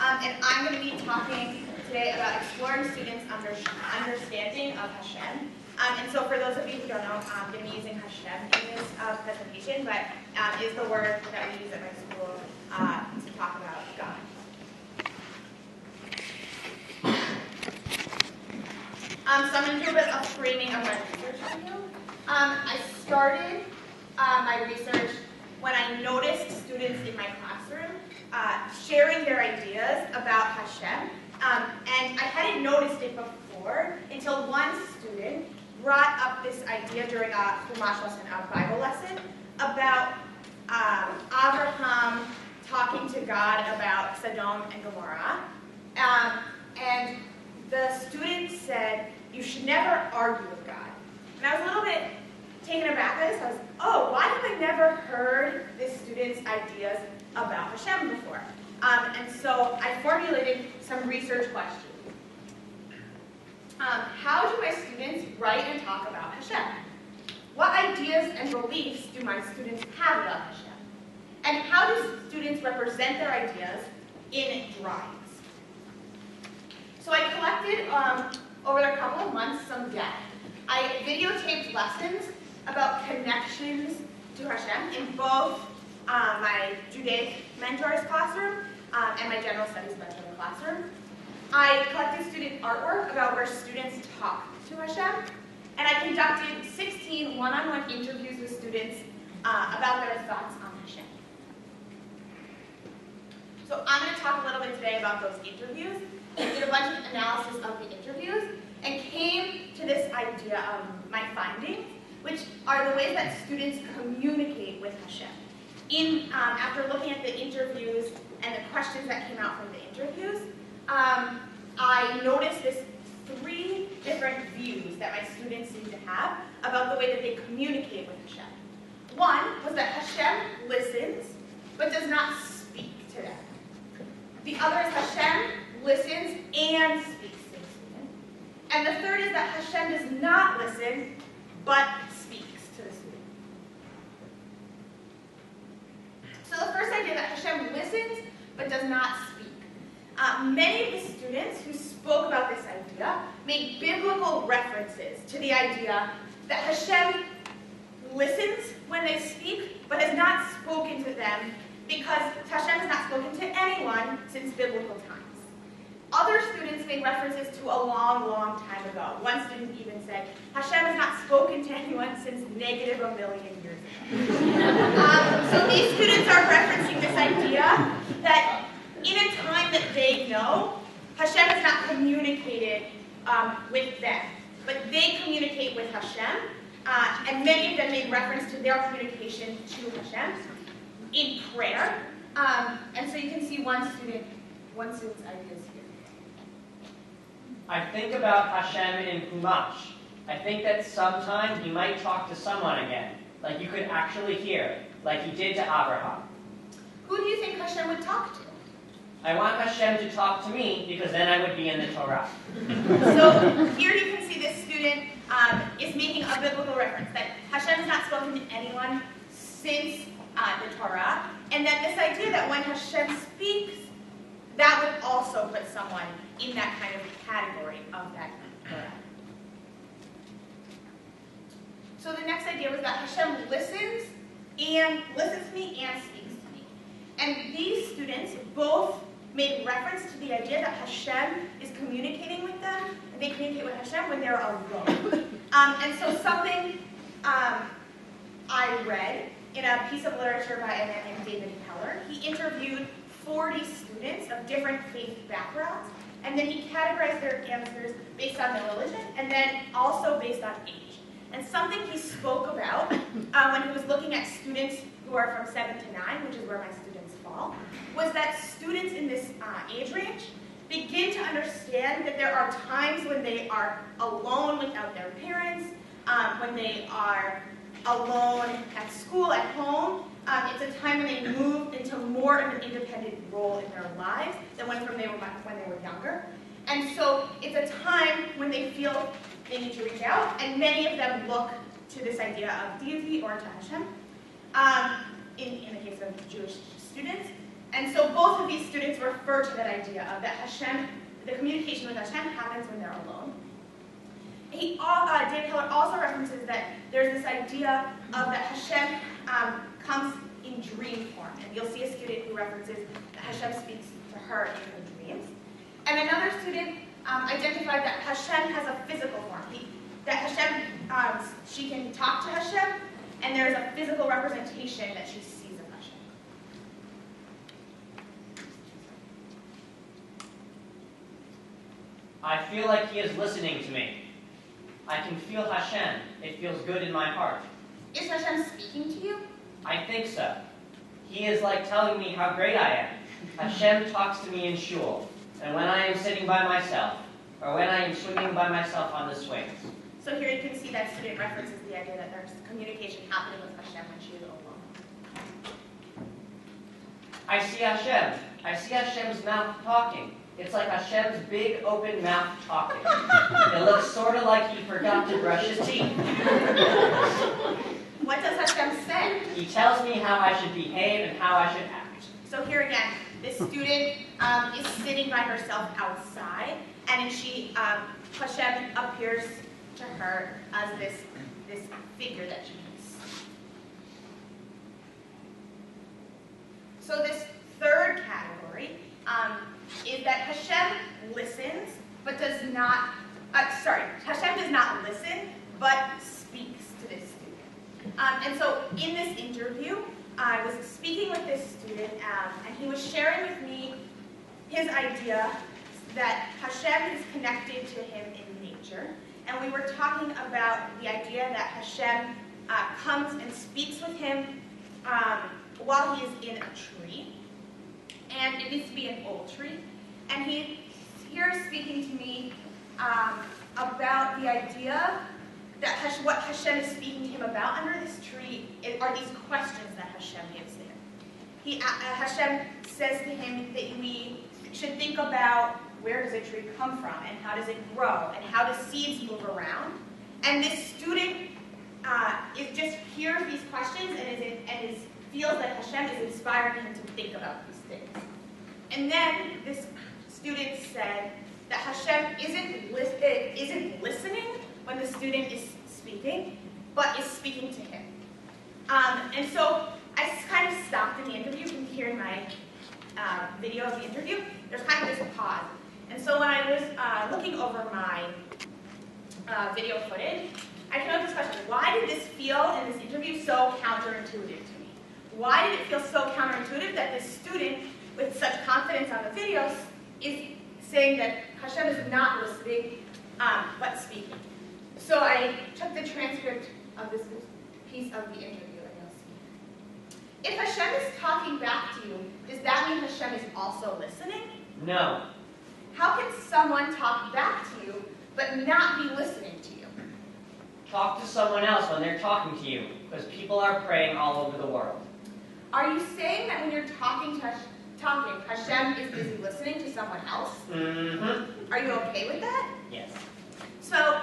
and I'm going to be talking today about exploring students' understanding of Hashem. And so for those of you who don't know, I'm going to be using Hashem in this presentation, but is the word that we use at my school to talk about God. So I'm going to do a bit of framing of my research for you. I started my research when I noticed students in my classroom sharing their ideas about Hashem. And I hadn't noticed it before until one student brought up this idea during a Chumash lesson, a Bible lesson, about Abraham talking to God about Sodom and Gomorrah. And the student said, you should never argue with God. And I was a little bit taken aback by this. I was, oh, why have I never heard this student's ideas about Hashem before? And so I formulated some research questions. How do my students write and talk about Hashem? What ideas and beliefs do my students have about Hashem? And how do students represent their ideas in drawings? So I collected, over a couple of months, some data. I videotaped lessons about connections to Hashem in both my Judaic mentor's classroom and my general studies mentor's classroom. I collected student artwork about where students talk to Hashem, and I conducted 16 one-on-one interviews with students about their thoughts on Hashem. So I'm going to talk a little bit today about those interviews. I did a bunch of analysis of the interviews and came to this idea of my findings, which are the ways that students communicate with Hashem. After looking at the interviews and the questions that came out from the interviews, I noticed this 3 different views that my students seem to have about the way that they communicate with Hashem. One was that Hashem listens, but does not speak to them. The other is Hashem listens and speaks to the student. And the third is that Hashem does not listen, but speaks to the student. So the first idea that Hashem listens, but does not speak. Many of the students who spoke about this idea made biblical references to the idea that Hashem listens when they speak, but has not spoken to them because Hashem has not spoken to anyone since biblical times. Other students made references to a long, long time ago. One student even said, Hashem has not spoken to anyone since -1 million years ago. So these students are referencing this idea that in a time that they know, Hashem has not communicated with them, but they communicate with Hashem, and many of them made reference to their communication to Hashem in prayer. And so you can see one student's ideas here. I think about Hashem in Chumash. I think that sometime he might talk to someone again, like you could actually hear, like he did to Abraham. Who do you think Hashem would talk to? I want Hashem to talk to me because then I would be in the Torah. So here you can see this student is making a biblical reference, that Hashem has not spoken to anyone since the Torah, and that this idea that when Hashem speaks, that would also put someone in that kind of category of that Torah. So the next idea was that Hashem listens to me and speaks to me. And these students both made reference to the idea that Hashem is communicating with them, and they communicate with Hashem when they're alone. And so something I read in a piece of literature by a man named David Heller, he interviewed 40 students of different faith backgrounds, and then he categorized their answers based on their religion, and then also based on age. And something he spoke about when he was looking at students who are from 7 to 9, which is where my students fall, was that students in this age range begin to understand that there are times when they are alone without their parents, when they are alone at school, at home. It's a time when they move into more of an independent role in their lives than when they were younger. And so it's a time when they feel they need to reach out, and many of them look to this idea of deity or to Hashem. In the case of Jewish students, And so both of these students refer to that idea of that Hashem, the communication with Hashem happens when they're alone. Dan Keller also references that there's this idea of that Hashem comes in dream form. And you'll see a student who references that Hashem speaks to her in her dreams. And another student identified that Hashem has a physical form. That Hashem, she can talk to Hashem, and there's a physical representation that she sees of Hashem. I feel like he is listening to me. I can feel Hashem. It feels good in my heart. Is Hashem speaking to you? I think so. He is like telling me how great I am. Hashem talks to me in shul, and when I am sitting by myself, or when I am swimming by myself on the swings. So here you can see that student references the idea that there's communication happening with Hashem when she is alone. I see Hashem. I see Hashem's mouth talking. It's like Hashem's big open mouth talking. It looks sort of like he forgot to brush his teeth. What does Hashem say? He tells me how I should behave and how I should act. So here again, this student is sitting by herself outside, and Hashem appears to her as this figure that she meets. So this third category is that Hashem listens, but does not. Hashem does not listen, but speaks to this student. And so in this interview, I was speaking with this student, and he was sharing with me his idea that Hashem is connected to him in nature. And we were talking about the idea that Hashem comes and speaks with him while he is in a tree. And it needs to be an old tree. And he's here speaking to me about the idea that what Hashem is speaking to him about under this tree are these questions that Hashem gives to him. Hashem says to him that we should think about where does a tree come from, and how does it grow, and how do seeds move around. And this student is just hears these questions and feels that Hashem is inspiring him to think about these things. And then this student said that Hashem isn't listening when the student is speaking, but is speaking to him. And so I kind of stopped in the interview. You can hear in my video of the interview, there's kind of this pause. And so when I was looking over my video footage, I came up with this question: why did this feel in this interview so counterintuitive to me? Why did it feel so counterintuitive that this student, with such confidence on the videos, is saying that Hashem is not listening, but speaking? So I took the transcript of this piece of the interview, and you'll see. If Hashem is talking back to you, does that mean Hashem is also listening? No. How can someone talk back to you, but not be listening to you? Talk to someone else when they're talking to you, because people are praying all over the world. Are you saying that when you're talking, Hashem is busy listening to someone else? Mm-hmm. Are you okay with that? Yes. So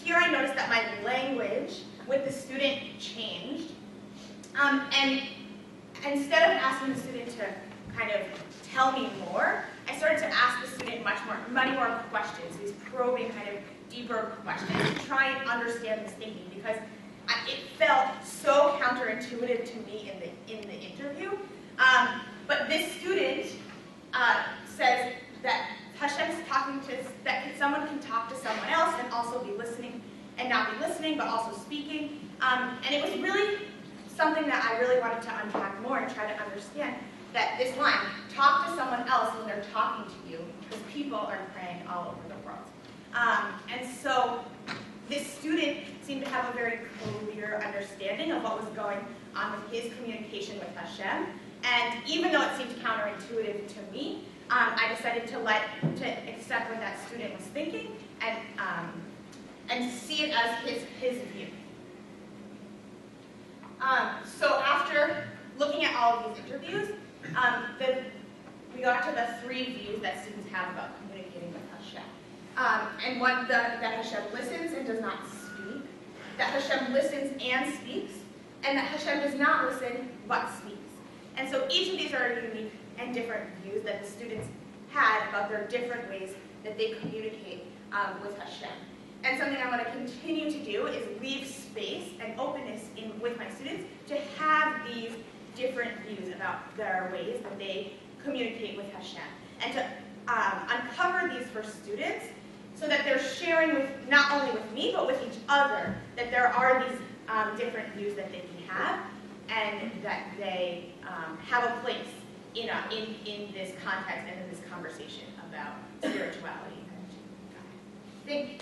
here I noticed that my language with the student changed. And instead of asking the student to kind of tell me more, I started to ask the student many more questions, these probing kind of deeper questions, to try and understand this thinking, because it felt so counterintuitive to me in the interview. But this student says that Hashem's talking to, that someone can talk to someone else and also be listening, and not be listening, but also speaking. And it was really something that I really wanted to unpack more and try to understand, that this line, talk to someone else when they're talking to you, because people are praying all over the world. And so this student seemed to have a very clear understanding of what was going on with his communication with Hashem. And even though it seemed counterintuitive to me, I decided to accept what that student was thinking and see it as his view. So after looking at all of these interviews, we got to the three views that students have about communicating with Hashem. And one, that Hashem listens and does not speak, that Hashem listens and speaks, and that Hashem does not listen but speaks. And so each of these are unique and different views that the students had about their different ways that they communicate with Hashem. And something I want to continue to do is leave space and openness with my students to have these different views about their ways that they communicate with Hashem. And to uncover these for students so that they're sharing with not only with me, but with each other, that there are these different views that they can have, and that they have a place in this context and in this conversation about spirituality. Thank you.